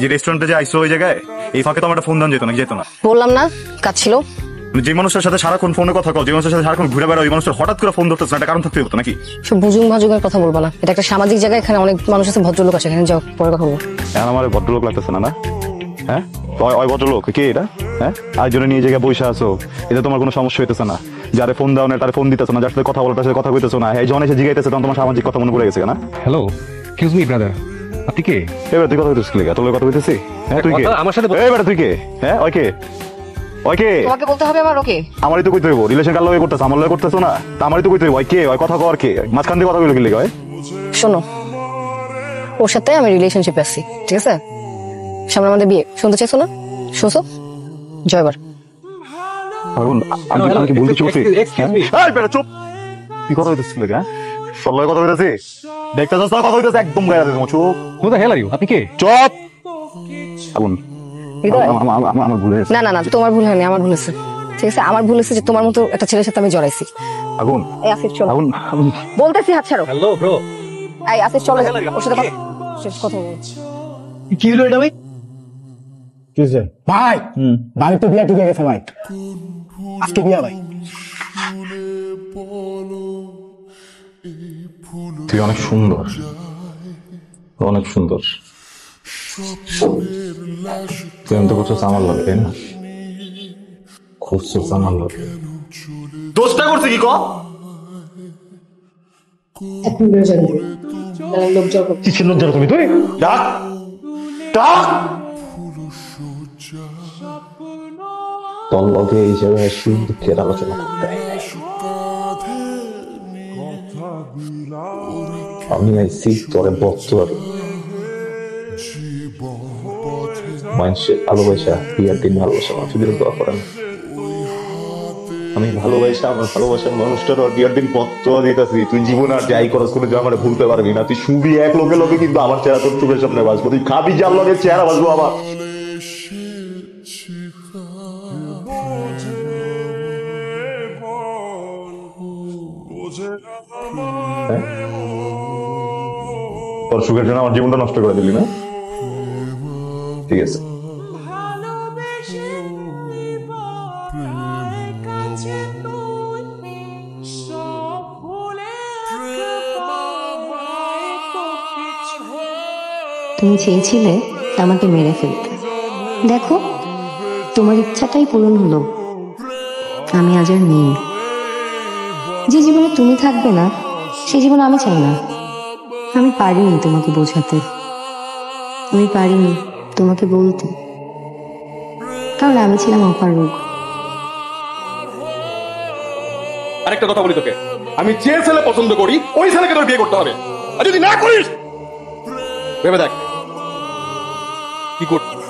যে রেস্টুরেন্টে যে আইসো ওই জায়গায় এই ফাঁকে তো আমার একটা ফোন দান যেত না যেত না। বললাম না কাজ ছিল। যে মানুষের সাথে সারাক্ষণ ফোনে কথা কল, যে মানুষের সাথে সারাক্ষণ ঘুরে বেড়াও, ওই মানুষের হঠাৎ করে ফোন ধরতেছে না, একটা কারণ থাকতে হতো নাকি? সব বুজুং ভাজুগের কথা বলবো না, এটা একটা সামাজিক জায়গা, এখানে অনেক মানুষ আছে, ভদ্রলোক আছে, এখানে যাও পরে কথা বলবো। এখন আমার ভদ্রলোক লাগতেছে না, না? হ্যাঁ, ওই ভদ্রলোক কে এটা? হ্যাঁ, আরেকজনে নিয়ে জায়গায় বসে আছো, এতে তোমার কোনো সমস্যা হইতেছে না? যারে ফোন দাও না তারে ফোন দিতেছো না, যার সাথে কথা বলো তার সাথে কথা কইতেছো না, এই যখন এসে জিগাইতেছে তখন তোমার সামাজিক কথা মনে পড়ে গেছে না? হ্যালো, এক্সকিউজ মি ব্রাদার, আপনি কে? এবার তুই কথা কইতেছিস কি লাগা? তোর লগে কথা কইতেছি? হ্যাঁ, তুই কে? আমার সাথে এবার তুই কে? হ্যাঁ, ওই কে? ওই কে? তোমাকে বলতে হবে আমার ওকে? আমারই তো কইতে হইব, রিলেশন কার লগে করতেছ, আমার লগে করতেছ না, তা আমারই তো কইতে হইব। ওই কে? ওই কথা কর কে? মাঝখান দিয়ে কথা কইলো কি লাগা? শোনো, ওর সাথে আমি রিলেশনশিপে আছি, ঠিক আছে? সামনে আমাদের বিয়ে, শুনতে চাইছো না? শুনছো? জয়বার। আমি কি বলতে চলছি? এই বেটা চুপ! কি কথা হইতেছিল লাগা? তোর লগে কথা কইতেছিস? দেখতেছস না কথা হইতেছে, একদম গায়ে দিমু। চুপ! Who the hell are you? আপনি কে? চুপ! আগুন, হৃদয়? আমার ভুল হয়েছে। না না না, তোমার ভুল হয়নি, আমার ভুল হয়েছে, ঠিক আছে? আমার ভুল হয়েছে যে তোমার মতো একটা ছেলের সাথে আমি জড়াইছি। আগুন, এই আসিফ চলো, আগুন, আগুন। বলতেছি হাত ছাড়ো। Hello bro. এই আসিফ চলো, ওর সাথে শেষ কথা বলবো। কি হলো এটা ভাই? ভাই বাড়ি তো বিয়া টিকে গেছে ভাই, আজকে বিয়া ভাই। তুই অনেক সুন্দর, অনেক সুন্দর। তুই এমন তো করছিস আমার লগে, তাই না? করছিস আমার লগে। দোষটা করছে কি ক? এখন বেরো যাবে, লোক জড় করবে। কিসের লজ্জা তুমি তুই? ডাক, ডাক। তোর লগে এই জায়গায় সুখ দুঃখের আলোচনা করতে হয়। আমি আইসি তোরে বক্তর মানুষের ভালোবাসা, বিয়ের দিন ভালোবাসা মানুষের দিন দোয়া করেন। আমি ভালোবাসা আমার ভালোবাসার মানুষটার আর বিয়ের দিন পত্র দিতেছি। তুই জীবন আর যাই করস কোনো যে আমার ভুলতে পারবি না। তুই শুবি এক লোকে লোকে, কিন্তু আমার চেহারা তোর চোখের সামনে বাঁচবো। তুই খাবি যার লোকের চেহারা বাঁচবো আমার। তোর সুখের জন্য আমার জীবনটা নষ্ট করে দিলি না? ঠিক আছে, তুমি চেয়েছিলে আমাকে মেরে ফেলতে, দেখো তোমার ইচ্ছাটাই পূরণ হলো। আমি আজ আর নেই। যে জীবনে তুমি থাকবে না সেই জীবন আমি চাই না। আমি পারিনি তোমাকে বোঝাতে, আমি পারিনি তোমাকে বলতে, কারণ আমি ছিলাম অপারগ। আরেকটা কথা বলি তোকে, আমি যে ছেলে পছন্দ করি ওই ছেলেকে তোর বিয়ে করতে হবে, আর যদি না করিস ভেবে দেখ কি করছিস।